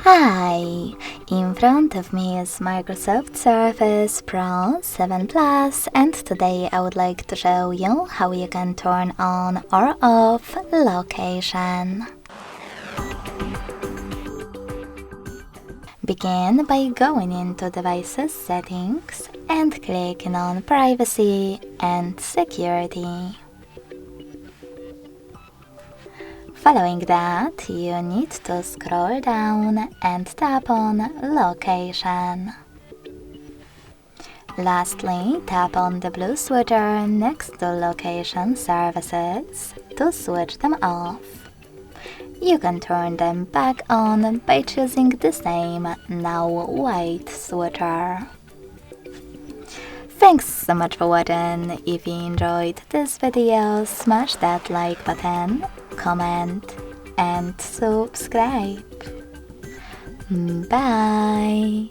Hi! In front of me is Microsoft Surface Pro 7 Plus, and today I would like to show you how you can turn on or off location. Begin by going into Devices Settings and clicking on Privacy and Security. Following that, you need to scroll down and tap on Location. Lastly, tap on the blue switcher next to Location Services to switch them off. You can turn them back on by choosing the same, now white switcher. Thanks so much for watching. If you enjoyed this video, smash that like button, comment and subscribe. Bye!